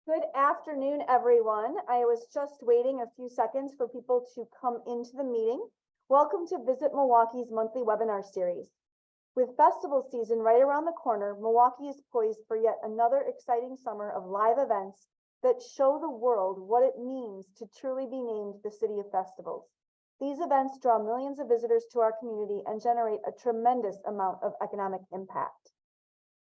Good afternoon, everyone. I was just waiting a few seconds for people to come into the meeting. Welcome to Visit Milwaukee's monthly webinar series. With festival season right around the corner, Milwaukee is poised for yet another exciting summer of live events that show the world what it means to truly be named the City of Festivals. These events draw millions of visitors to our community and generate a tremendous amount of economic impact.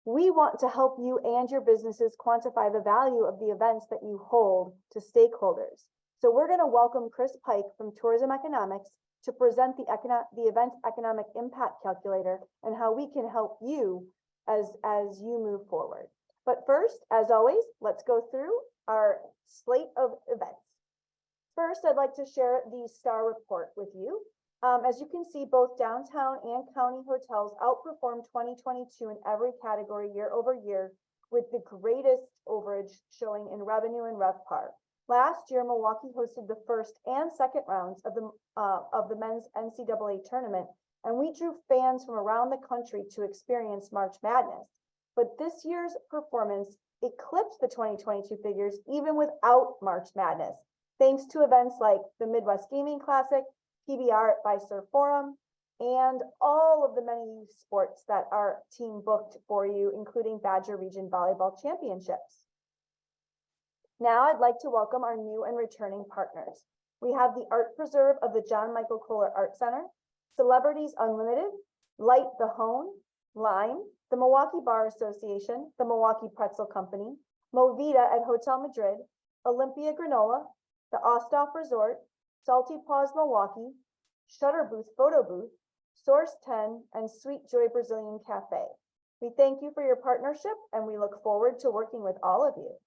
We want to help you and your businesses quantify the value of the events that you hold to stakeholders. So we're going to welcome Chris Pike from Tourism Economics to present the event economic impact calculator and how we can help you as you move forward. But first, as always, let's go through our slate of events. First, I'd like to share the STAR report with you. As you can see, both downtown and county hotels outperformed 2022 in every category year over year, with the greatest overage showing in revenue and RevPAR. Last year, Milwaukee hosted the first and second rounds of the men's NCAA tournament, and we drew fans from around the country to experience March Madness. But this year's performance eclipsed the 2022 figures even without March Madness, thanks to events like the Midwest Gaming Classic, PBR by Surf Forum, and all of the many youth sports that our team booked for you, including Badger Region Volleyball Championships. Now I'd like to welcome our new and returning partners. We have the Art Preserve of the John Michael Kohler Art Center, Celebrities Unlimited, Light the Hone, Lime, the Milwaukee Bar Association, the Milwaukee Pretzel Company, Movida at Hotel Madrid, Olympia Granola, the Osthoff Resort, Salty Paws Milwaukee, Shutter Booth Photo Booth, Source 10, and Sweet Joy Brazilian Cafe. We thank you for your partnership and we look forward to working with all of you.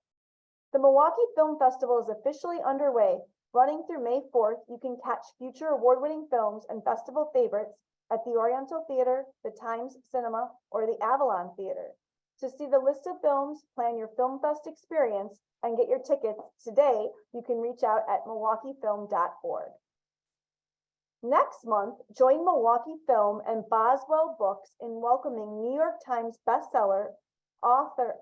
The Milwaukee Film Festival is officially underway. Running through May 4th, you can catch future award-winning films and festival favorites at the Oriental Theater, the Times Cinema, or the Avalon Theater. To see the list of films, plan your Film Fest experience, and get your tickets today, you can reach out at milwaukeefilm.org. Next month, join Milwaukee Film and Boswell Books in welcoming New York Times bestselling author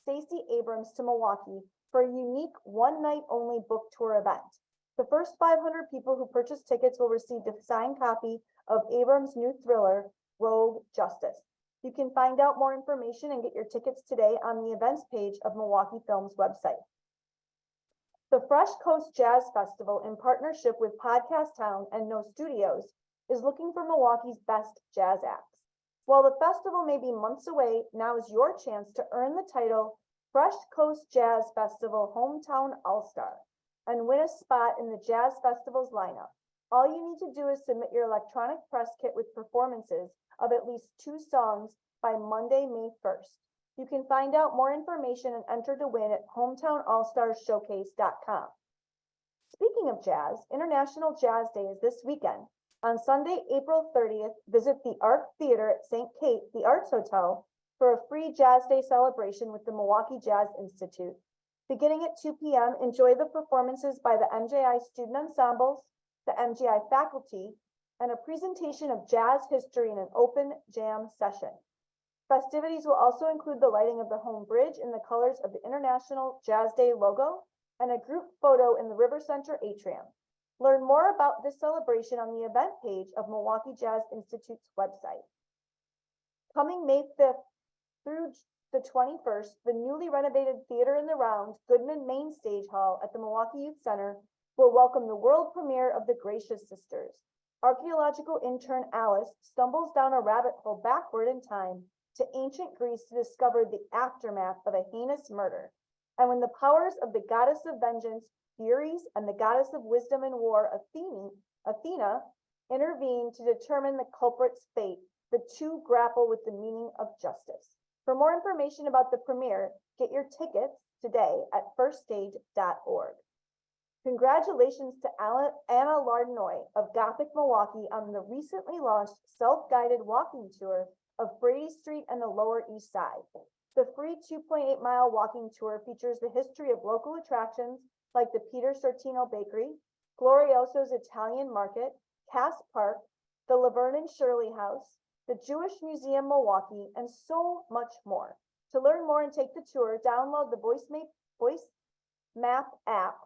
Stacey Abrams to Milwaukee for a unique one-night-only book tour event. The first 500 people who purchase tickets will receive a signed copy of Abrams' new thriller, Rogue Justice. You can find out more information and get your tickets today on the events page of Milwaukee Film's website. The Fresh Coast Jazz Festival, in partnership with Podcast Town and No Studios, is looking for Milwaukee's best jazz acts. While the festival may be months away, now is your chance to earn the title Fresh Coast Jazz Festival Hometown All-Star and win a spot in the Jazz Festival's lineup. All you need to do is submit your electronic press kit with performances of at least 2 songs by Monday, May 1st. You can find out more information and enter to win at hometownallstarshowcase.com. Speaking of jazz, International Jazz Day is this weekend. On Sunday, April 30th, visit the Art Theater at St. Kate, the Arts Hotel, for a free Jazz Day celebration with the Milwaukee Jazz Institute. Beginning at 2 p.m., enjoy the performances by the MJI student ensembles, the MJI faculty, and a presentation of jazz history in an open jam session. Festivities will also include the lighting of the Home Bridge in the colors of the International Jazz Day logo and a group photo in the River Center atrium. Learn more about this celebration on the event page of Milwaukee Jazz Institute's website. Coming May 5th through the 21st, the newly renovated Theater in the Round, Goodman Main Stage Hall at the Milwaukee Youth Center will welcome the world premiere of The Gracious Sisters. Archaeological intern Alice stumbles down a rabbit hole backward in time to ancient Greece to discover the aftermath of a heinous murder. And when the powers of the goddess of vengeance, Furies, and the goddess of wisdom and war, Athena, intervene to determine the culprit's fate, the two grapple with the meaning of justice. For more information about the premiere, get your tickets today at firststage.org. Congratulations to Anna Lardnoy of Gothic Milwaukee on the recently launched self-guided walking tour of Brady Street and the Lower East Side. The free 2.8-mile walking tour features the history of local attractions like the Peter Sortino Bakery, Glorioso's Italian Market, Cass Park, the Laverne and Shirley House, the Jewish Museum Milwaukee, and so much more. To learn more and take the tour, download the Voice Map app.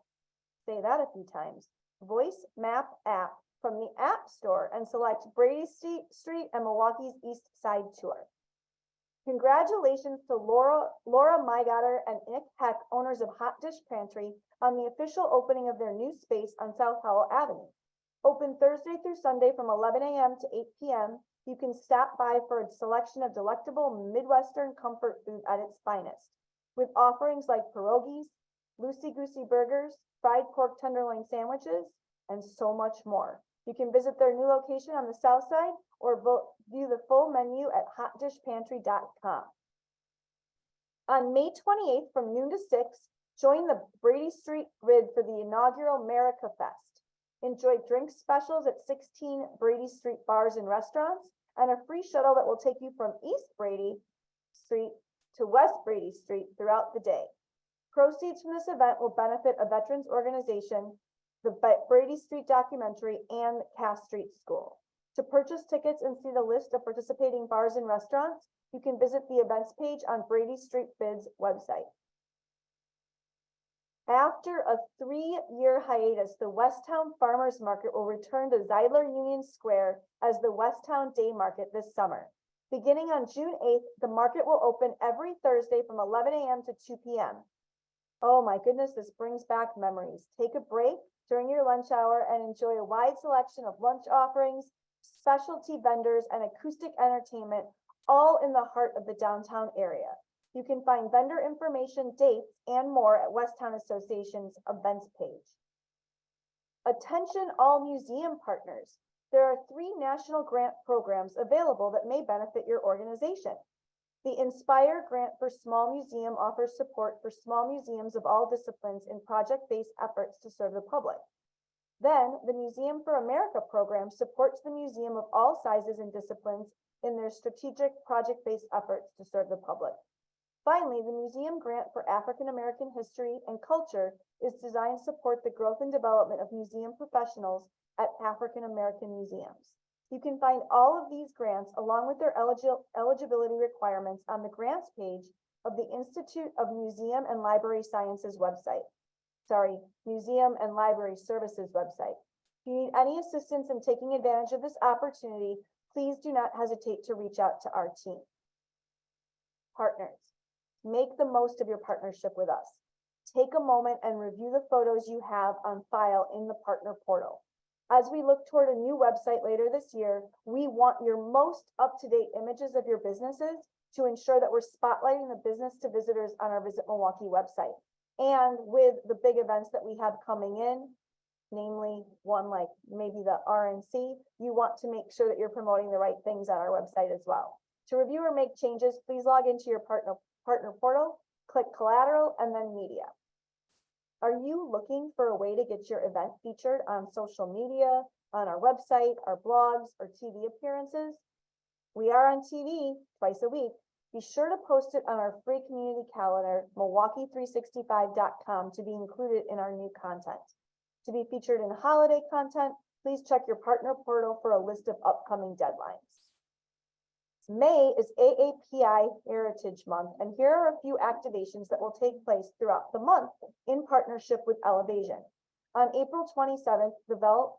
Say that a few times. Voice Map app from the App Store and select Brady Street and Milwaukee's East Side Tour. Congratulations to Laura Mygatter and Nick Heck, owners of Hot Dish Pantry, on the official opening of their new space on South Howell Avenue. Open Thursday through Sunday from 11 a.m. to 8 p.m. You can stop by for a selection of delectable Midwestern comfort food at its finest, with offerings like pierogies, loosey-goosey burgers, fried pork tenderloin sandwiches, and so much more. You can visit their new location on the south side or view the full menu at hotdishpantry.com. On May 28th from noon to 6, join the Brady Street Grid for the inaugural America Fest. Enjoy drink specials at 16 Brady Street bars and restaurants and a free shuttle that will take you from East Brady Street to West Brady Street throughout the day. Proceeds from this event will benefit a veterans organization, the Brady Street documentary, and Cass Street School. To purchase tickets and see the list of participating bars and restaurants, you can visit the events page on Brady Street Bid's website. After a 3-year hiatus, the Westtown Farmers Market will return to Zeidler Union Square as the Westtown Day Market this summer. Beginning on June 8th, the market will open every Thursday from 11 a.m. to 2 p.m. Oh my goodness, this brings back memories. Take a break during your lunch hour and enjoy a wide selection of lunch offerings, specialty vendors, and acoustic entertainment, all in the heart of the downtown area. You can find vendor information, dates, and more at Westtown Association's events page. Attention all museum partners. There are 3 national grant programs available that may benefit your organization. The Inspire Grant for Small Museum offers support for small museums of all disciplines in project-based efforts to serve the public. Then, the Museum for America program supports the museum of all sizes and disciplines in their strategic project-based efforts to serve the public. Finally, the Museum Grant for African American History and Culture is designed to support the growth and development of museum professionals at African American museums. You can find all of these grants along with their eligibility requirements on the grants page of the Institute of Museum and Library Sciences website. Museum and Library Services website. If you need any assistance in taking advantage of this opportunity, please do not hesitate to reach out to our team. Partners, make the most of your partnership with us. Take a moment and review the photos you have on file in the partner portal. As we look toward a new website later this year, we want your most up-to-date images of your businesses to ensure that we're spotlighting the business to visitors on our Visit Milwaukee website. And with the big events that we have coming in, namely one like maybe the RNC, you want to make sure that you're promoting the right things on our website as well. To review or make changes, please log into your partner portal, click collateral, and then media. Are you looking for a way to get your event featured on social media, on our website, our blogs, or TV appearances? We are on TV twice a week. Be sure to post it on our free community calendar, Milwaukee365.com, to be included in our new content. To be featured in holiday content, please check your partner portal for a list of upcoming deadlines. May is AAPI Heritage Month, and here are a few activations that will take place throughout the month in partnership with Elevation. On April 27th, the Develop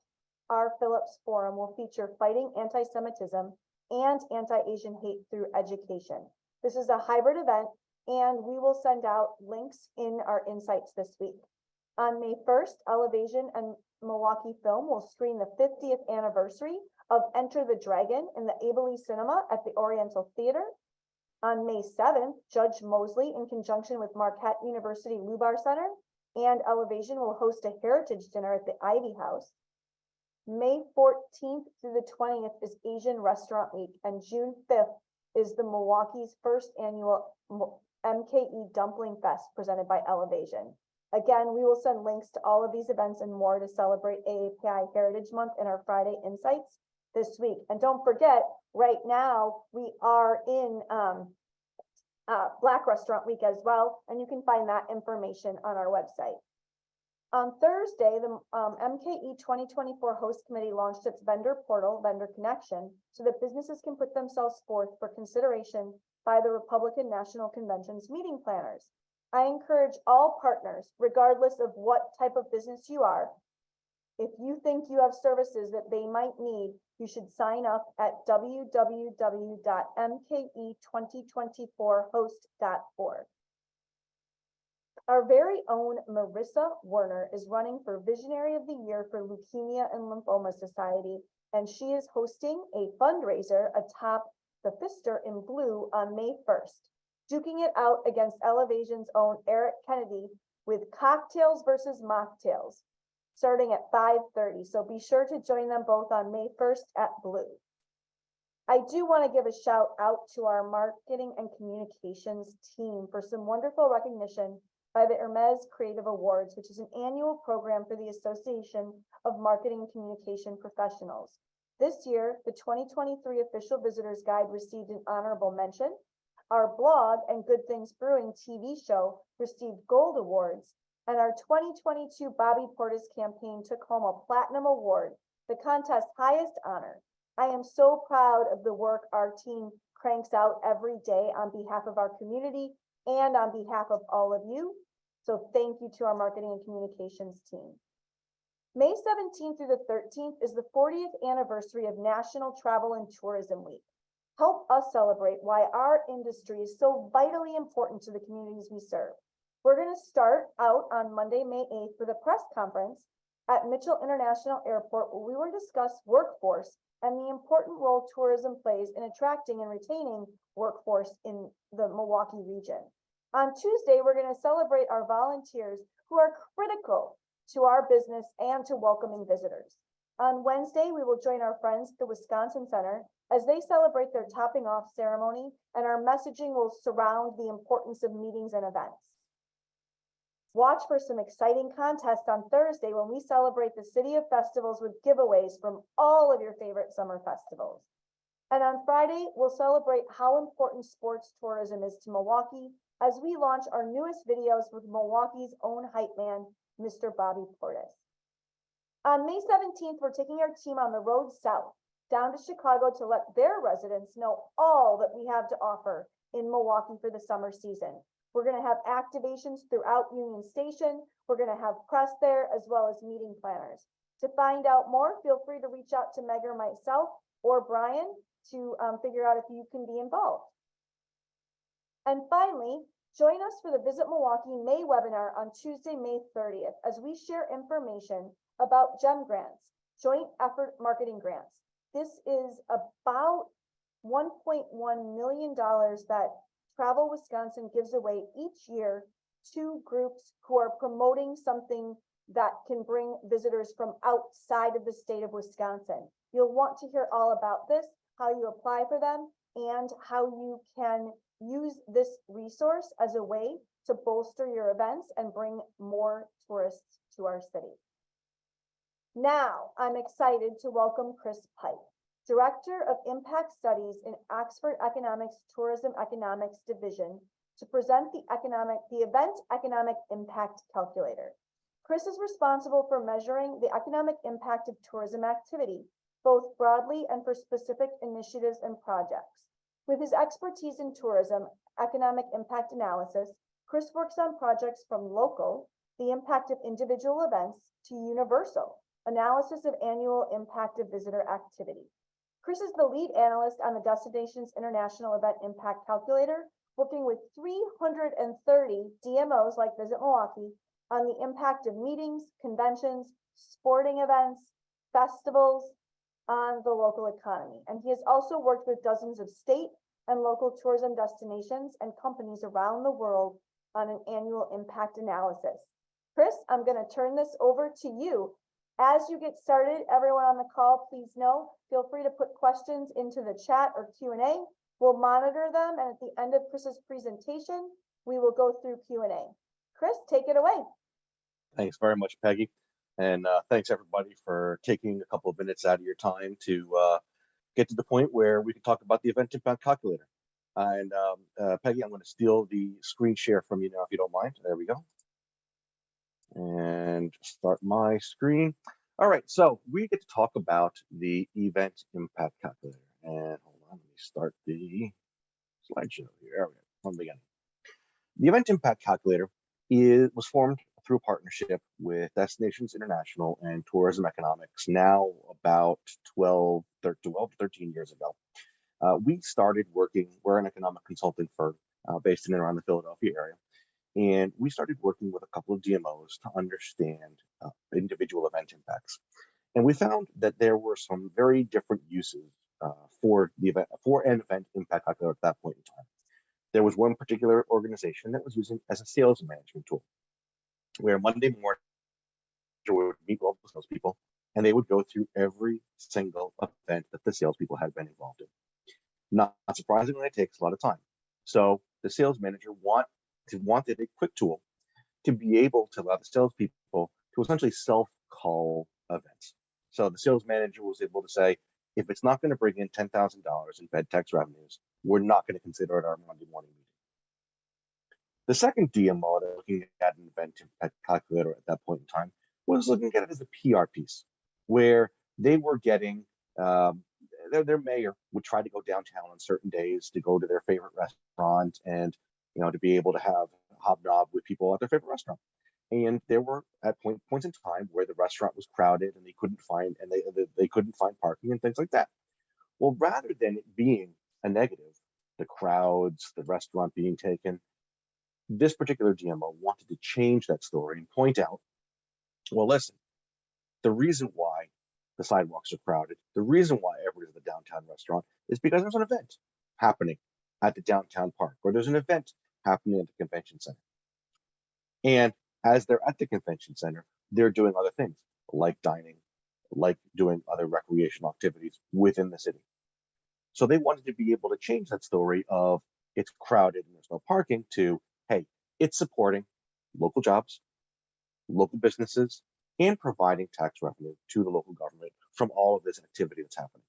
R. Phillips Forum will feature fighting anti-Semitism and anti-Asian hate through education. This is a hybrid event, and we will send out links in our insights this week. On May 1st, Elevation and Milwaukee Film will screen the 50th anniversary of Enter the Dragon in the Abilene Cinema at the Oriental Theater. On May 7th, Judge Mosley, in conjunction with Marquette University Lubar Center and Elevation, will host a heritage dinner at the Ivy House. May 14th through the 20th is Asian Restaurant Week, and June 5th is the Milwaukee's first annual MKE Dumpling Fest presented by Elevation. Again, we will send links to all of these events and more to celebrate AAPI Heritage Month in our Friday Insights this week. And don't forget, right now we are in Black Restaurant Week as well, and you can find that information on our website. On Thursday, the MKE 2024 host committee launched its vendor portal, Vendor Connection, so that businesses can put themselves forth for consideration by the Republican National Convention's meeting planners. I encourage all partners, regardless of what type of business you are, if you think you have services that they might need, you should sign up at www.mke2024host.org. Our very own Marissa Werner is running for Visionary of the Year for Leukemia and Lymphoma Society, and she is hosting a fundraiser atop the Pfister in blue on May 1st, duking it out against Elevation's own Eric Kennedy with cocktails versus mocktails, starting at 5:30. So be sure to join them both on May 1st at Blue. I do want to give a shout out to our marketing and communications team for some wonderful recognition by the Hermes Creative Awards, which is an annual program for the Association of Marketing and Communication Professionals. This year, the 2023 Official Visitors Guide received an honorable mention. Our blog and Good Things Brewing TV show received gold awards, and our 2022 Bobby Portis campaign took home a platinum award, the contest's highest honor. I am so proud of the work our team cranks out every day on behalf of our community and on behalf of all of you. So thank you to our marketing and communications team. May 17th through the 13th is the 40th anniversary of National Travel and Tourism Week. Help us celebrate why our industry is so vitally important to the communities we serve. We're going to start out on Monday, May 8th with a press conference at Mitchell International Airport, where we will discuss workforce and the important role tourism plays in attracting and retaining workforce in the Milwaukee region. On Tuesday, we're going to celebrate our volunteers who are critical to our business and to welcoming visitors. On Wednesday, we will join our friends at the Wisconsin Center as they celebrate their topping off ceremony, and our messaging will surround the importance of meetings and events. Watch for some exciting contests on Thursday when we celebrate the City of Festivals with giveaways from all of your favorite summer festivals. And on Friday, we'll celebrate how important sports tourism is to Milwaukee as we launch our newest videos with Milwaukee's own hype man, Mr. Bobby Portis. On May 17th, we're taking our team on the road south, down to Chicago to let their residents know all that we have to offer in Milwaukee for the summer season. We're going to have activations throughout Union Station. We're going to have press there as well as meeting planners. To find out more, feel free to reach out to Meg or myself or Brian to figure out if you can be involved. And finally, join us for the Visit Milwaukee May webinar on Tuesday, May 30th, as we share information about GEM grants, Joint Effort Marketing Grants. This is about $1.1 million that Travel Wisconsin gives away each year to groups who are promoting something that can bring visitors from outside of the state of Wisconsin. You'll want to hear all about this, how you apply for them, and how you can use this resource as a way to bolster your events and bring more tourists to our city. Now, I'm excited to welcome Chris Pike, Director of Impact Studies in Oxford Economics Tourism Economics Division, to present the Event Economic Impact Calculator. Chris is responsible for measuring the economic impact of tourism activity, both broadly and for specific initiatives and projects. With his expertise in tourism economic impact analysis, Chris works on projects from local, the impact of individual events, to universal, analysis of annual impact of visitor activity. Chris is the lead analyst on the Destinations International Event Impact Calculator, working with 330 DMOs like Visit Milwaukee on the impact of meetings, conventions, sporting events, festivals on the local economy. And he has also worked with dozens of state and local tourism destinations and companies around the world on an annual impact analysis. Chris, I'm going to turn this over to you. As you get started, everyone on the call, please know, feel free to put questions into the chat or Q&A. We'll monitor them, and at the end of Chris's presentation, we will go through Q&A. Chris, take it away. Thanks very much, Peggy. And thanks everybody for taking a couple of minutes out of your time to get to the point where we can talk about the Event Impact Calculator. And Peggy, I'm going to steal the screen share from you now, if you don't mind. There we go. And start my screen. All right, so we get to talk about the Event Impact Calculator. And hold on, let me start the slideshow here. There we go, from the beginning. The Event Impact Calculator was formed through a partnership with Destinations International and Tourism Economics now about 12 to 13 years ago. We started working, we're an economic consulting firm based in and around the Philadelphia area. And we started working with a couple of DMOs to understand individual event impacts. And we found that there were some very different uses for an event impact calculator at that point in time. There was one particular organization that was using as a sales management tool, where Monday morning would meet all the salespeople, and they would go through every single event that the salespeople had been involved in. Not surprisingly, it takes a lot of time. So the sales manager wanted a quick tool to be able to allow the salespeople to essentially self-call events. So the sales manager was able to say, if it's not going to bring in $10,000 in Fed tax revenues, we're not going to consider it our Monday morning meeting. The second DMO that looking at an event impact calculator at that point in time was looking at it as a PR piece, where they were getting their mayor would try to go downtown on certain days to go to their favorite restaurant and to be able to have hobnob with people at their favorite restaurant. And there were at points in time where the restaurant was crowded and they couldn't find parking and things like that. Well, rather than it being a negative, the crowds, the restaurant being taken, this particular DMO wanted to change that story and point out, well, listen, the reason why the sidewalks are crowded, the reason why everybody's at the downtown restaurant is because there's an event happening at the downtown park, or there's an event happening at the convention center. And as they're at the convention center, they're doing other things like dining, like doing other recreational activities within the city. So they wanted to be able to change that story of it's crowded and there's no parking to, hey, it's supporting local jobs, local businesses, and providing tax revenue to the local government from all of this activity that's happening.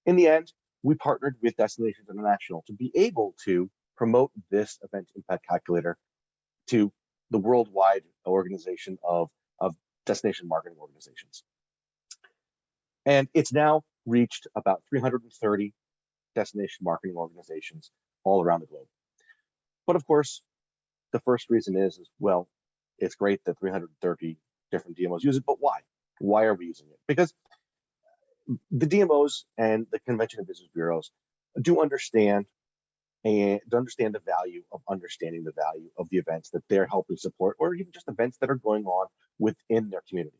In the end, we partnered with Destinations International to be able to promote this event impact calculator to the worldwide organization of destination marketing organizations. And it's now reached about 330 destination marketing organizations all around the globe. But of course, the first reason is well, it's great that 330 different DMOs use it, but why? Why are we using it? Because the DMOs and the Convention and Business Bureaus do understand the value of understanding the value of the events that they're helping support, or even just events that are going on within their community.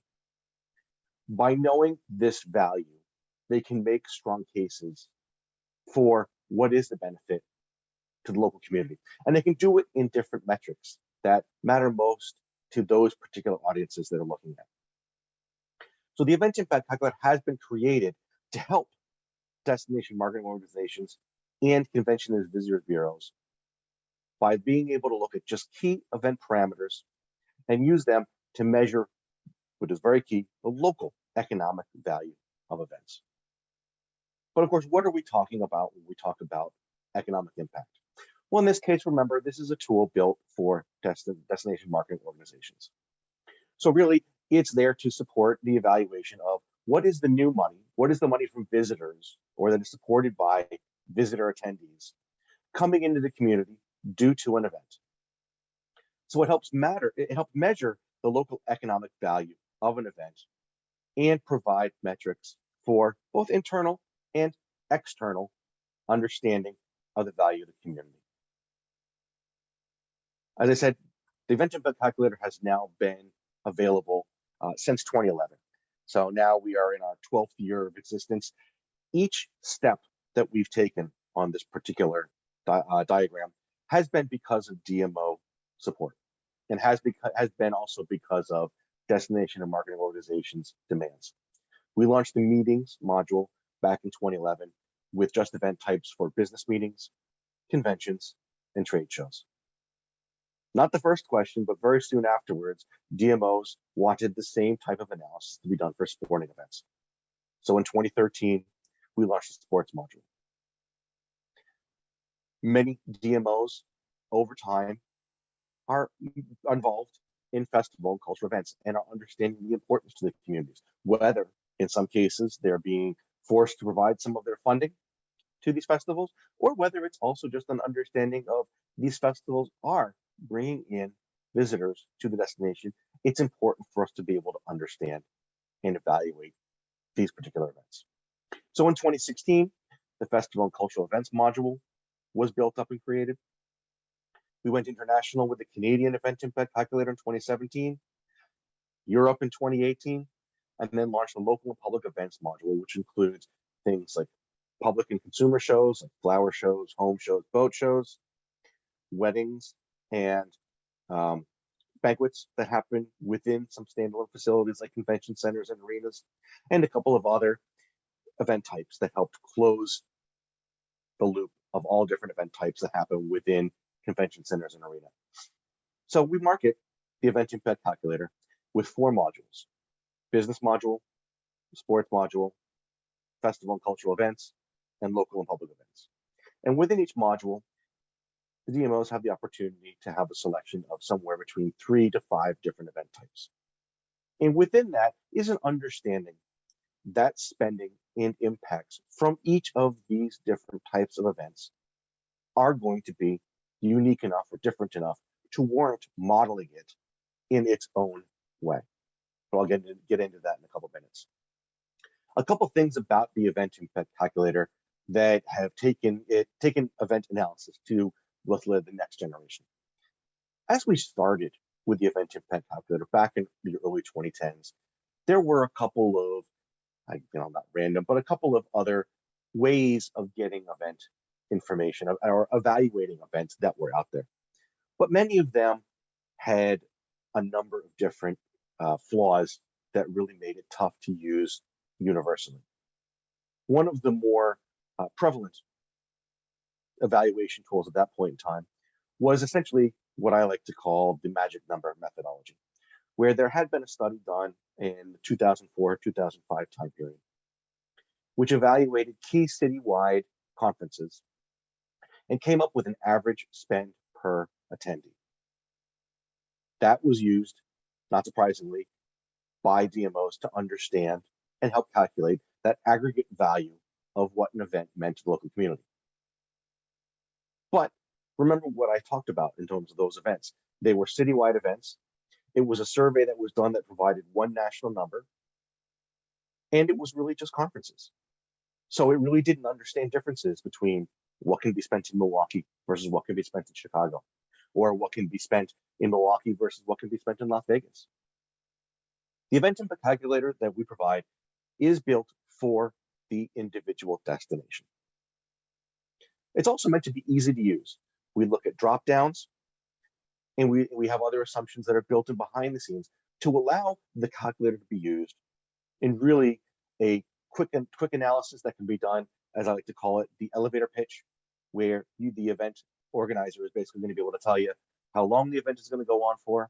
By knowing this value, they can make strong cases for what is the benefit to the local community. And they can do it in different metrics that matter most to those particular audiences that are looking at. So the Event Impact Calculator has been created to help destination marketing organizations and convention and visitor bureaus by being able to look at just key event parameters and use them to measure, which is very key, the local economic value of events. But of course, what are we talking about when we talk about economic impact? Well, in this case, remember, this is a tool built for destination marketing organizations. So really, it's there to support the evaluation of what is the new money, what is the money from visitors, or that is supported by visitor attendees coming into the community due to an event. So it helps measure the local economic value of an event and provide metrics for both internal and external understanding of the value of the community. As I said, the Event Impact Calculator has now been available since 2011. So now we are in our 12th year of existence. Each step that we've taken on this particular diagram has been because of DMO support, and has been also because of destination and marketing organizations' demands. We launched the meetings module back in 2011 with just event types for business meetings, conventions, and trade shows. Not the first question, but very soon afterwards, DMOs wanted the same type of analysis to be done for sporting events. So in 2013, we launched the sports module. Many DMOs over time are involved in festival and cultural events and are understanding the importance to the communities, whether in some cases they're being forced to provide some of their funding to these festivals, or whether it's also just an understanding of these festivals are bringing in visitors to the destination. It's important for us to be able to understand and evaluate these particular events. So in 2016, the Festival and Cultural Events module was built up and created. We went international with the Canadian Event Impact Calculator in 2017, Europe in 2018, and then launched the Local and Public Events module, which includes things like public and consumer shows, like flower shows, home shows, boat shows, weddings, and banquets that happen within some standalone facilities like convention centers and arenas, and a couple of other event types that helped close the loop of all different event types that happen within convention centers and arena. So we market the Event Impact Calculator with 4 modules: business module, sports module, festival and cultural events, and local and public events. And within each module, the DMOs have the opportunity to have a selection of somewhere between 3 to 5 different event types. And within that is an understanding that spending and impacts from each of these different types of events are going to be unique enough or different enough to warrant modeling it in its own way. So I'll get into that in a couple minutes. A couple things about the Event Impact Calculator that have taken event analysis to, let's live, the next generation. As we started with the Event Impact Calculator back in the early 2010s, there were a couple of, not random, but a couple of other ways of getting event information or evaluating events that were out there. But many of them had a number of different flaws that really made it tough to use universally. One of the more prevalent evaluation tools at that point in time was essentially what I like to call the magic number methodology, where there had been a study done in the 2004-2005 time period, which evaluated key citywide conferences and came up with an average spend per attendee. That was used, not surprisingly, by DMOs to understand and help calculate that aggregate value of what an event meant to the local community. But remember what I talked about in terms of those events. They were citywide events. It was a survey that was done that provided one national number, and it was really just conferences. So it really didn't understand differences between what can be spent in Milwaukee versus what can be spent in Chicago, or what can be spent in Milwaukee versus what can be spent in Las Vegas. The Event Impact Calculator that we provide is built for the individual destination. It's also meant to be easy to use. We look at drop downs, and we have other assumptions that are built in behind the scenes to allow the calculator to be used in really a quick analysis that can be done, as I like to call it, the elevator pitch, where the event organizer is basically going to be able to tell you how long the event is going to go on for,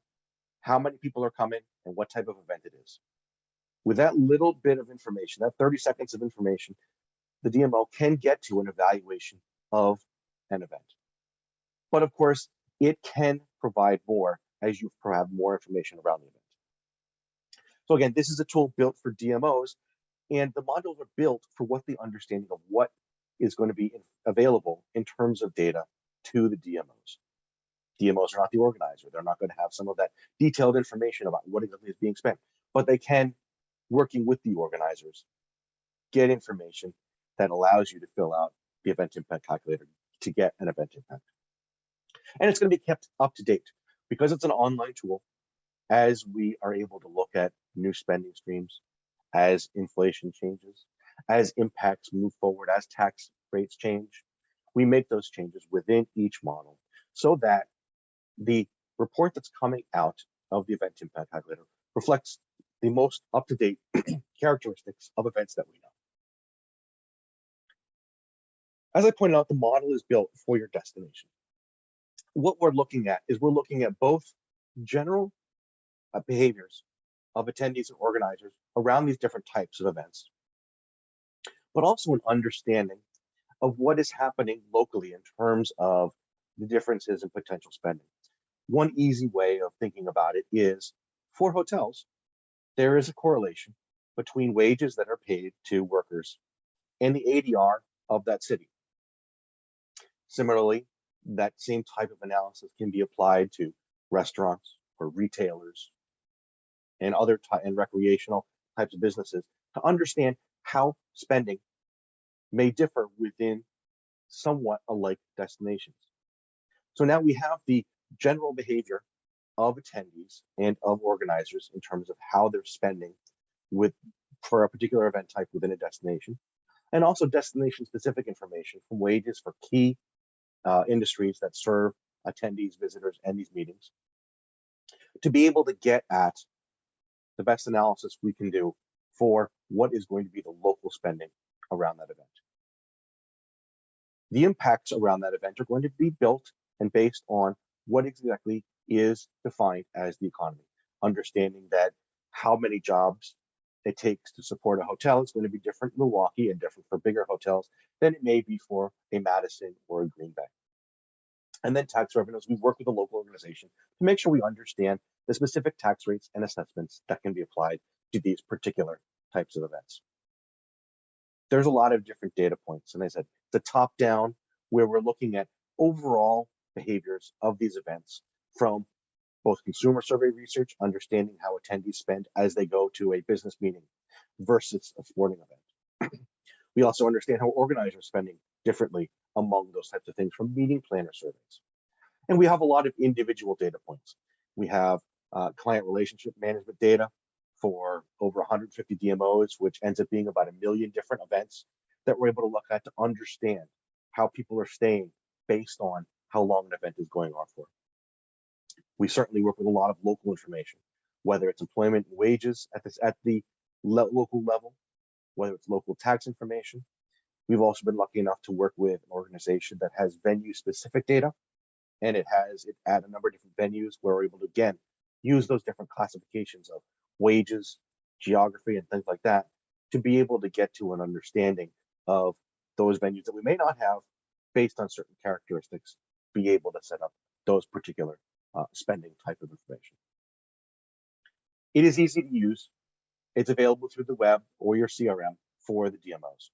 how many people are coming, and what type of event it is. With that little bit of information, that 30 seconds of information, the DMO can get to an evaluation of an event. But of course, it can provide more as you have more information around the event. So again, this is a tool built for DMOs, and the modules are built for what the understanding of what is going to be available in terms of data to the DMOs. DMOs are not the organizer. They're not going to have some of that detailed information about what exactly is being spent, but they can, working with the organizers, get information that allows you to fill out the Event Impact Calculator to get an event impact. And it's going to be kept up to date because it's an online tool. As we are able to look at new spending streams, as inflation changes, as impacts move forward, as tax rates change, we make those changes within each model so that the report that's coming out of the Event Impact Calculator reflects the most up-to-date characteristics of events that we know. As I pointed out, the model is built for your destination. What we're looking at is we're looking at both general behaviors of attendees and organizers around these different types of events, but also an understanding of what is happening locally in terms of the differences in potential spending. One easy way of thinking about it is, for hotels, there is a correlation between wages that are paid to workers and the ADR of that city. Similarly, that same type of analysis can be applied to restaurants or retailers and and recreational types of businesses to understand how spending may differ within somewhat alike destinations. So now we have the general behavior of attendees and of organizers in terms of how they're spending with for a particular event type within a destination, and also destination specific information from wages for key industries that serve attendees, visitors, and these meetings to be able to get at the best analysis we can do for what is going to be the local spending around that event. The impacts around that event are going to be built and based on what exactly is defined as the economy, understanding that how many jobs it takes to support a hotel is going to be different in Milwaukee and different for bigger hotels than it may be for a Madison or a Green Bay. And then tax revenues, we work with a local organization to make sure we understand the specific tax rates and assessments that can be applied to these particular types of events. There's a lot of different data points. And I said, the top down, where we're looking at overall behaviors of these events from both consumer survey research, understanding how attendees spend as they go to a business meeting versus a sporting event. We also understand how organizers are spending differently among those types of things from meeting planner surveys. And we have a lot of individual data points. We have client relationship management data for over 150 DMOs, which ends up being about 1 million different events that we're able to look at to understand how people are staying based on how long an event is going on for. We certainly work with a lot of local information, whether it's employment and wages at the local level, whether it's local tax information. We've also been lucky enough to work with an organization that has venue-specific data, and it has it at a number of different venues where we're able to, again, use those different classifications of wages, geography, and things like that to be able to get to an understanding of those venues that we may not have based on certain characteristics, be able to set up those particular spending type of information. It is easy to use. It's available through the web or your CRM for the DMOs,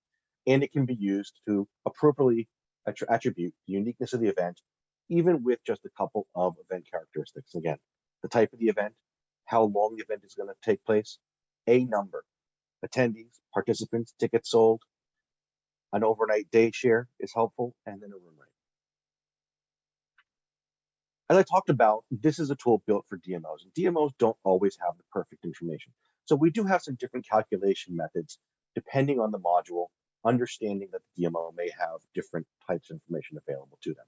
and it can be used to appropriately attribute the uniqueness of the event, even with just a couple of event characteristics. Again, the type of the event, how long the event is going to take place, a number, attendees, participants, tickets sold, an overnight day share is helpful, and then a room rate. As I talked about, this is a tool built for DMOs, and DMOs don't always have the perfect information. So we do have some different calculation methods depending on the module, understanding that the DMO may have different types of information available to them.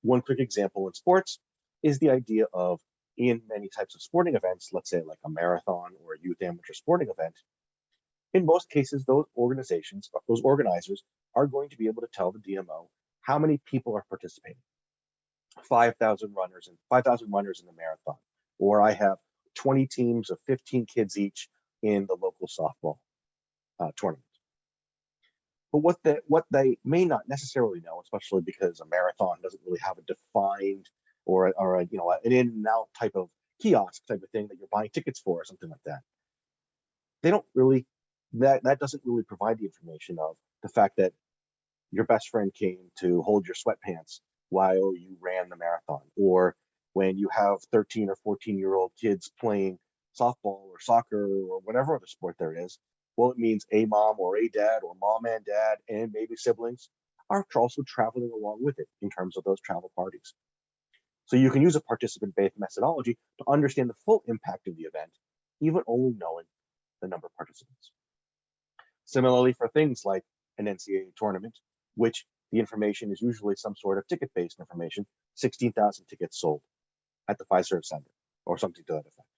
One quick example in sports is the idea of, in many types of sporting events, let's say like a marathon or a youth amateur sporting event, in most cases, those organizers are going to be able to tell the DMO how many people are participating. 5,000 runners in the marathon, or I have 20 teams of 15 kids each in the local softball tournament. But what they may not necessarily know, especially because a marathon doesn't really have a defined or a an in and out type of kiosk type of thing that you're buying tickets for or something like that. They don't really that doesn't really provide the information of the fact that your best friend came to hold your sweatpants while you ran the marathon, or when you have 13 or 14-year-old kids playing softball or soccer or whatever other sport there is. Well, it means a mom or a dad or mom and dad and maybe siblings are also traveling along with it in terms of those travel parties. So you can use a participant-based methodology to understand the full impact of the event, even only knowing the number of participants. Similarly, for things like an NCAA tournament, which the information is usually some sort of ticket-based information, 16,000 tickets sold at the Fiserv Center or something to that effect.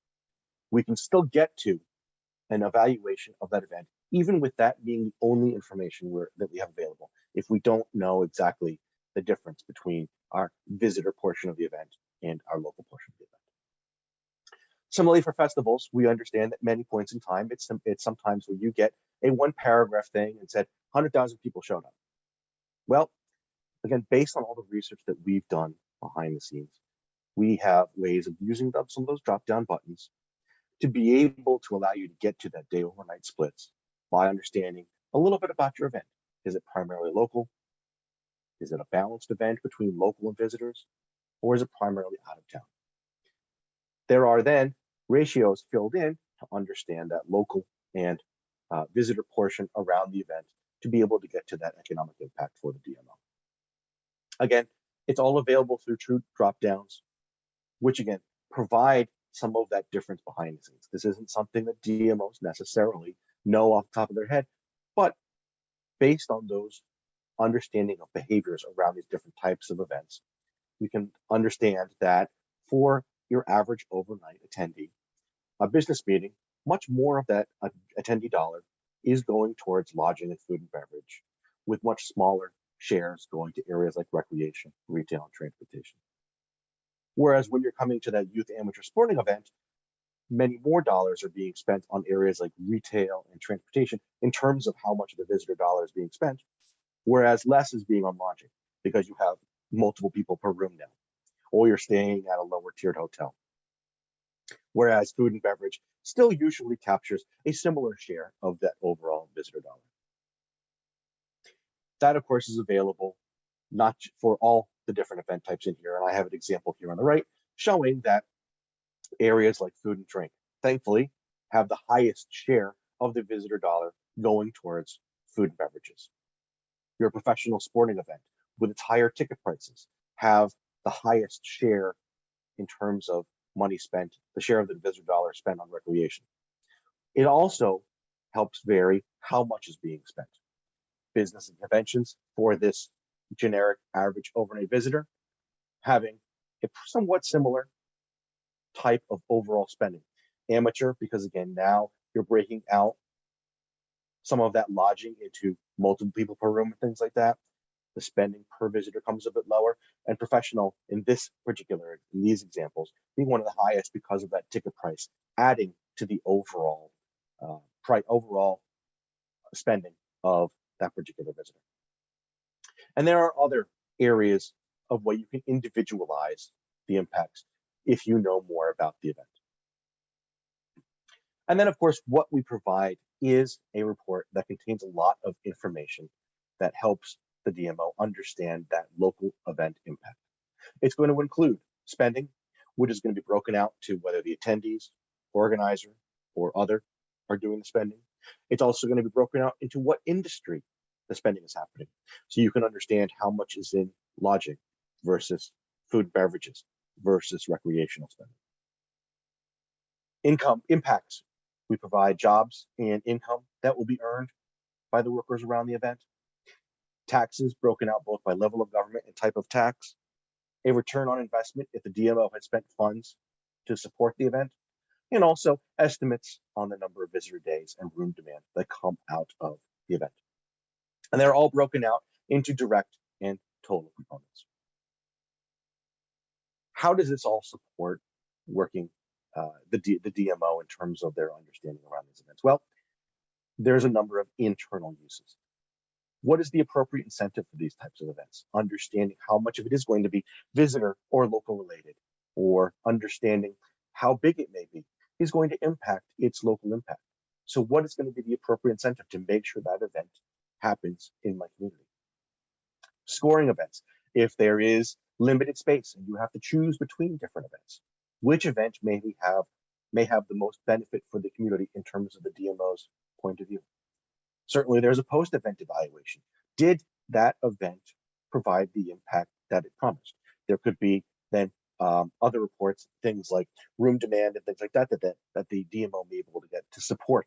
We can still get to an evaluation of that event, even with that being the only information that we have available, if we don't know exactly the difference between our visitor portion of the event and our local portion of the event. Similarly, for festivals, we understand that many points in time, it's sometimes where you get a one paragraph thing and said 100,000 people showed up. Well, again, based on all the research that we've done behind the scenes, we have ways of using some of those drop-down buttons to be able to allow you to get to that day overnight splits by understanding a little bit about your event. Is it primarily local? Is it a balanced event between local and visitors, or is it primarily out of town? There are then ratios filled in to understand that local and visitor portion around the event to be able to get to that economic impact for the DMO. Again, it's all available through true drop downs, which again provide some of that difference behind the scenes. This isn't something that DMOs necessarily know off the top of their head, but based on those understanding of behaviors around these different types of events, we can understand that for your average overnight attendee, a business meeting, much more of that attendee dollar is going towards lodging and food and beverage, with much smaller shares going to areas like recreation, retail, and transportation. Whereas when you're coming to that youth amateur sporting event, many more dollars are being spent on areas like retail and transportation in terms of how much of the visitor dollar is being spent, whereas less is being on lodging because you have multiple people per room now, or you're staying at a lower tiered hotel. Whereas food and beverage still usually captures a similar share of that overall visitor dollar. That, of course, is available not for all the different event types in here. And I have an example here on the right showing that areas like food and drink, thankfully, have the highest share of the visitor dollar going towards food and beverages. Your professional sporting event with its higher ticket prices have the highest share in terms of money spent, the share of the visitor dollar spent on recreation. It also helps vary how much is being spent. Business and conventions for this generic average overnight visitor having a somewhat similar type of overall spending. Amateur, because again, now you're breaking out some of that lodging into multiple people per room and things like that. The spending per visitor comes a bit lower, and professional in these examples, being one of the highest because of that ticket price, adding to the overall overall spending of that particular visitor. And there are other areas of what you can individualize the impacts if you know more about the event. And then, of course, what we provide is a report that contains a lot of information that helps the DMO understand that local event impact. It's going to include spending, which is going to be broken out to whether the attendees, organizer, or other are doing the spending. It's also going to be broken out into what industry the spending is happening. So you can understand how much is in lodging versus food and beverages versus recreational spending. Income impacts. We provide jobs and income that will be earned by the workers around the event. Taxes broken out both by level of government and type of tax. A return on investment if the DMO had spent funds to support the event. And also estimates on the number of visitor days and room demand that come out of the event. And they're all broken out into direct and total components. How does this all support working the DMO in terms of their understanding around these events? Well, there's a number of internal uses. What is the appropriate incentive for these types of events? Understanding how much of it is going to be visitor or local related, or understanding how big it may be is going to impact its local impact. So what is going to be the appropriate incentive to make sure that event happens in my community? Scoring events. If there is limited space and you have to choose between different events, which event may have the most benefit for the community in terms of the DMO's point of view? Certainly there's a post-event evaluation. Did that event provide the impact that it promised? There could be then other reports, things like room demand and things like that the DMO may be able to get to support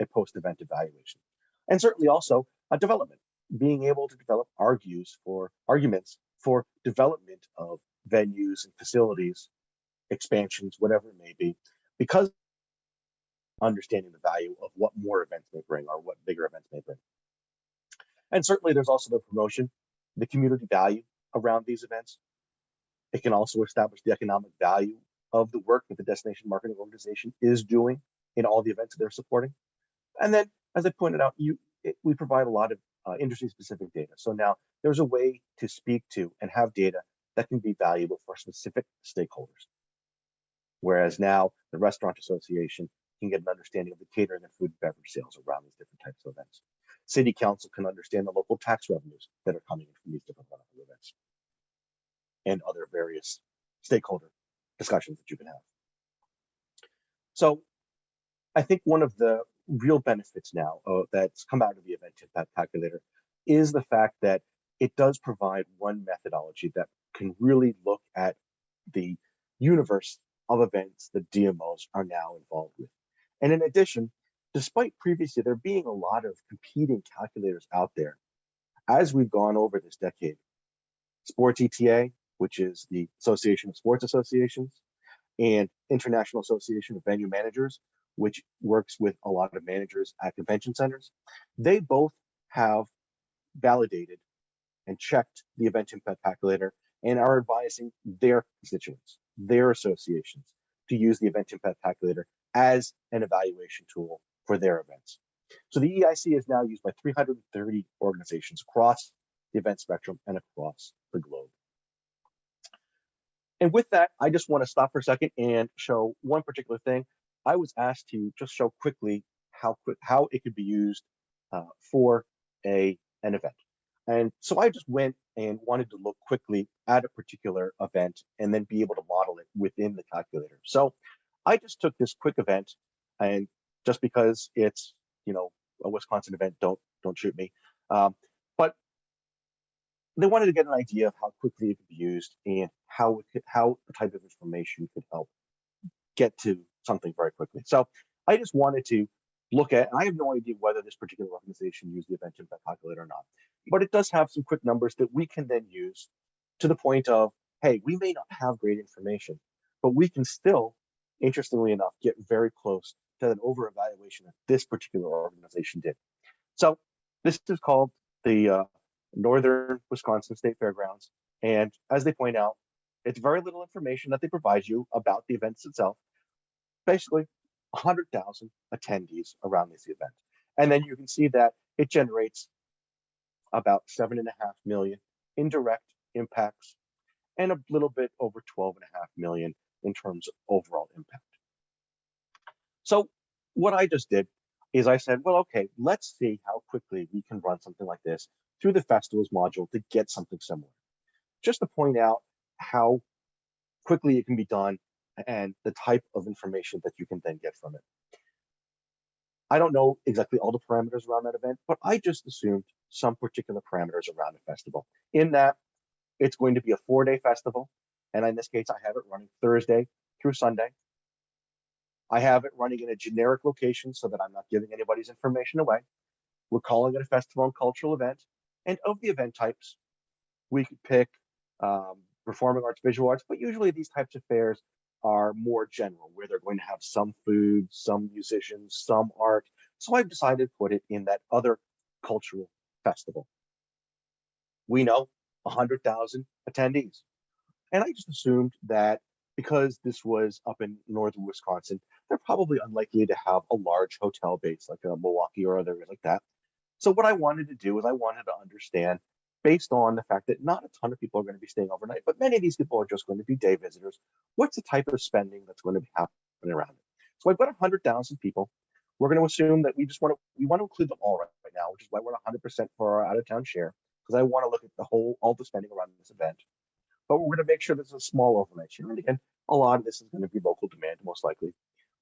a post-event evaluation. And certainly also a development, being able to develop arguments for development of venues and facilities, expansions, whatever it may be, because understanding the value of what more events may bring or what bigger events may bring. And certainly there's also the promotion, the community value around these events. It can also establish the economic value of the work that the destination marketing organization is doing in all the events that they're supporting. And then, as I pointed out, we provide a lot of industry-specific data. So now there's a way to speak to and have data that can be valuable for specific stakeholders. Whereas now the Restaurant Association can get an understanding of the catering and food and beverage sales around these different types of events. city council can understand the local tax revenues that are coming in from these different events and other various stakeholder discussions that you can have. So I think one of the real benefits now that's come out of the event impact calculator is the fact that it does provide one methodology that can really look at the universe of events that DMOs are now involved with. And in addition, despite previously there being a lot of competing calculators out there, as we've gone over this decade, Sports ETA, which is the Association of Sports Associations, and International Association of Venue Managers, which works with a lot of managers at convention centers, they both have validated and checked the event impact calculator and are advising their constituents, their associations, to use the event impact calculator as an evaluation tool for their events. So the EIC is now used by 330 organizations across the event spectrum and across the globe. And with that, I just want to stop for a second and show one particular thing. I was asked to just show quickly how it could be used for an event. And so I just went and wanted to look quickly at a particular event and then be able to model it within the calculator. So I just took this quick event, and just because it's, you know, a Wisconsin event, don't shoot me. But they wanted to get an idea of how quickly it could be used and how the type of information could help get to something very quickly. So I just wanted to look at, and I have no idea whether this particular organization used the event impact calculator or not, but it does have some quick numbers that we can then use to the point of, hey, we may not have great information, but we can still, interestingly enough, get very close to an over evaluation that this particular organization did. So this is called the Northern Wisconsin State Fairgrounds. And as they point out, it's very little information that they provide you about the events itself. Basically, 100,000 attendees around this event. And then you can see that it generates about 7.5 million indirect impacts and a little bit over 12.5 million in terms of overall impact. So what I just did is I said, well, okay, let's see how quickly we can run something like this through the festivals module to get something similar. Just to point out how quickly it can be done and the type of information that you can then get from it. I don't know exactly all the parameters around that event, but I just assumed some particular parameters around the festival, in that it's going to be a 4-day festival. And in this case, I have it running Thursday through Sunday. I have it running in a generic location so that I'm not giving anybody's information away. We're calling it a festival and cultural event. And of the event types, we could pick performing arts, visual arts, but usually these types of fairs are more general, where they're going to have some food, some musicians, some art. So I've decided to put it in that other cultural festival. We know 100,000 attendees. And I just assumed that because this was up in northern Wisconsin, they're probably unlikely to have a large hotel base like a Milwaukee or other like that. So what I wanted to do is I wanted to understand, based on the fact that not a ton of people are going to be staying overnight, but many of these people are just going to be day visitors, what's the type of spending that's going to be happening around it? So I've got 100,000 people. We're going to assume that we want to include them all right now, which is why we're 100% for our out-of-town share, because I want to look at all the spending around this event. But we're going to make sure there's a small overnight share. And again, a lot of this is going to be local demand, most likely.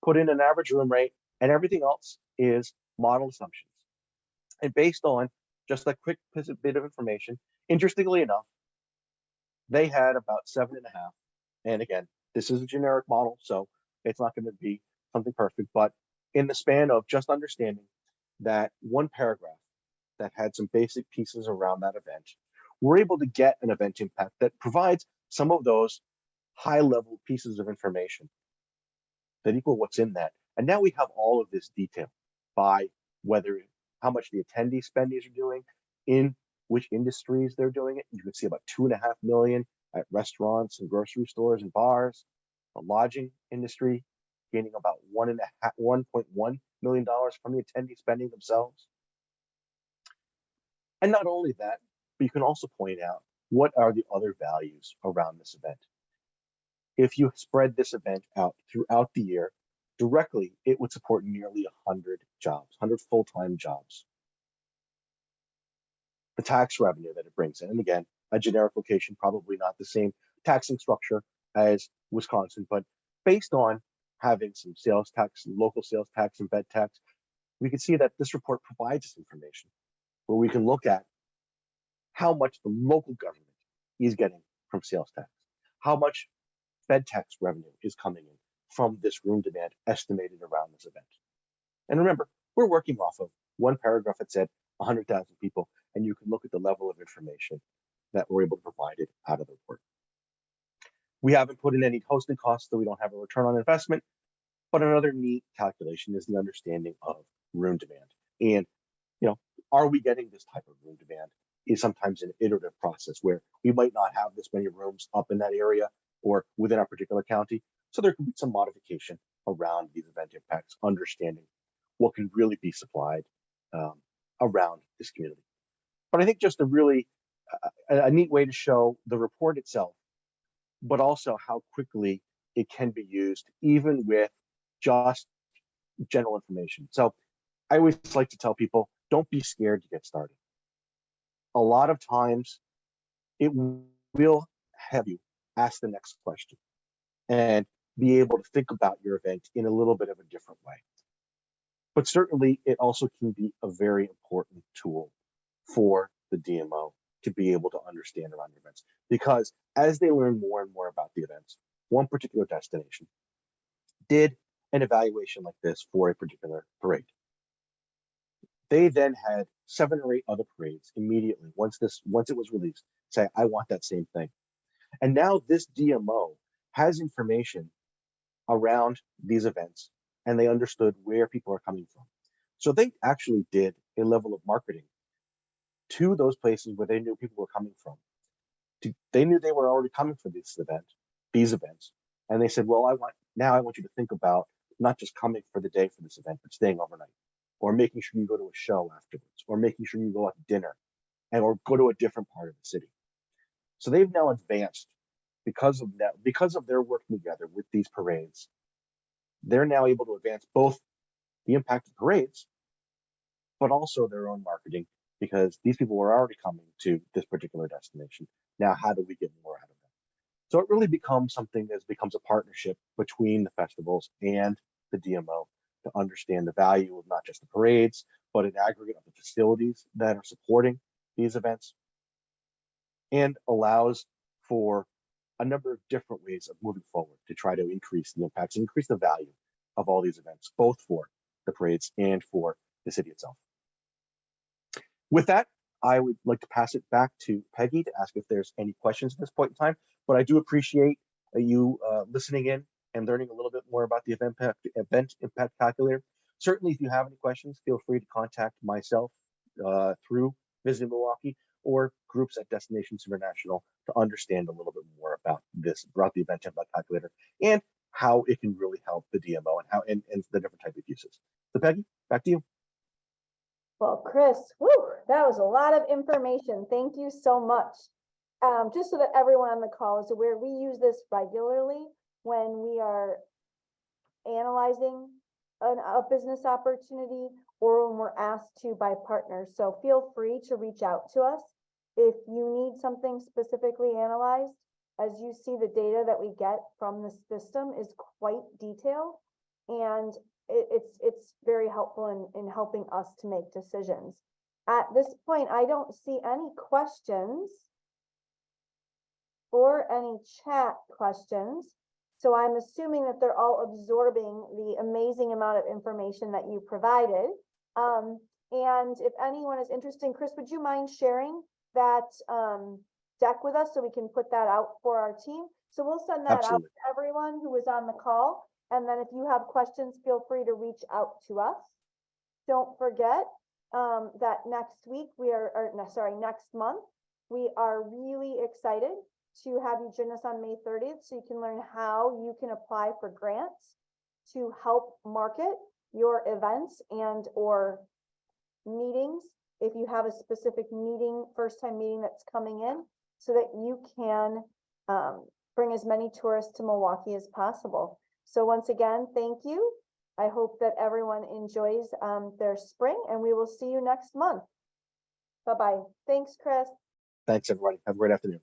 Put in an average room rate, and everything else is model assumptions. And based on just a quick bit of information, interestingly enough, they had about 7.5. And again, this is a generic model, so it's not going to be something perfect. But in the span of just understanding that one paragraph that had some basic pieces around that event, we're able to get an event impact that provides some of those high-level pieces of information that equal what's in that. And now we have all of this detail by how much the attendee spendies are doing, in which industries they're doing it. You can see about 2.5 million at restaurants and grocery stores and bars. The lodging industry gaining about $1.1 million from the attendee spending themselves. And not only that, but you can also point out what are the other values around this event. If you spread this event out throughout the year, directly, it would support nearly 100 jobs, 100 full-time jobs. the tax revenue that it brings in. And again, a generic location, probably not the same taxing structure as Wisconsin, but based on having some sales tax, local sales tax, and bed tax, we can see that this report provides us information where we can look at how much the local government is getting from sales tax, how much bed tax revenue is coming in from this room demand estimated around this event. And remember, we're working off of one paragraph that said 100,000 people, and you can look at the level of information that we're able to provide it out of the report. We haven't put in any hosting costs, so we don't have a return on investment, but another neat calculation is the understanding of room demand. And, are we getting this type of room demand is sometimes an iterative process where we might not have this many rooms up in that area or within our particular county. So there can be some modification around these event impacts, understanding what can really be supplied around this community. But I think just a neat way to show the report itself, but also how quickly it can be used, even with just general information. So I always like to tell people, don't be scared to get started. A lot of times it will have you ask the next question and be able to think about your event in a little bit of a different way. But certainly it also can be a very important tool for the DMO to be able to understand around events, because as they learn more and more about the events, one particular destination did an evaluation like this for a particular parade. They then had 7 or 8 other parades immediately once it was released say, I want that same thing. And now this DMO has information around these events, and they understood where people are coming from. So they actually did a level of marketing to those places where they knew people were coming from. They knew they were already coming for these events. And they said, well, I want you to think about not just coming for the day for this event, but staying overnight, or making sure you go to a show afterwards, or making sure you go out to dinner, or go to a different part of the city. So they've now advanced because of that, because of their working together with these parades. They're now able to advance both the impact of parades, but also their own marketing, because these people were already coming to this particular destination. Now, how do we get more out of them? So it really becomes something that becomes a partnership between the festivals and the DMO to understand the value of not just the parades, but an aggregate of the facilities that are supporting these events, and allows for a number of different ways of moving forward to try to increase the impacts, increase the value of all these events, both for the parades and for the city itself. With that, I would like to pass it back to Peggy to ask if there's any questions at this point in time, but I do appreciate you listening in and learning a little bit more about the event impact calculator. Certainly, if you have any questions, feel free to contact myself through Visit Milwaukee or groups at Destinations International to understand a little bit more about the event impact calculator and how it can really help the DMO and the different type of uses. So Peggy, back to you. Well, Chris, that was a lot of information. Thank you so much. Just so that everyone on the call is aware, we use this regularly when we are analyzing a business opportunity or when we're asked to by partners. So feel free to reach out to us if you need something specifically analyzed. As you see, the data that we get from the system is quite detailed, and it's very helpful in helping us to make decisions. At this point, I don't see any questions or any chat questions. So I'm assuming that they're all absorbing the amazing amount of information that you provided. And if anyone is interested, Chris, would you mind sharing that deck with us so we can put that out for our team? So we'll send that out to everyone who was on the call. And then if you have questions, feel free to reach out to us. Don't forget that next month, we are really excited to have you join us on May 30th so you can learn how you can apply for grants to help market your events and or meetings. If you have a specific meeting, first-time meeting that's coming in, so that you can bring as many tourists to Milwaukee as possible. So once again, thank you. I hope that everyone enjoys their spring, and we will see you next month. Bye-bye. Thanks, Chris. Thanks, everybody. Have a great afternoon.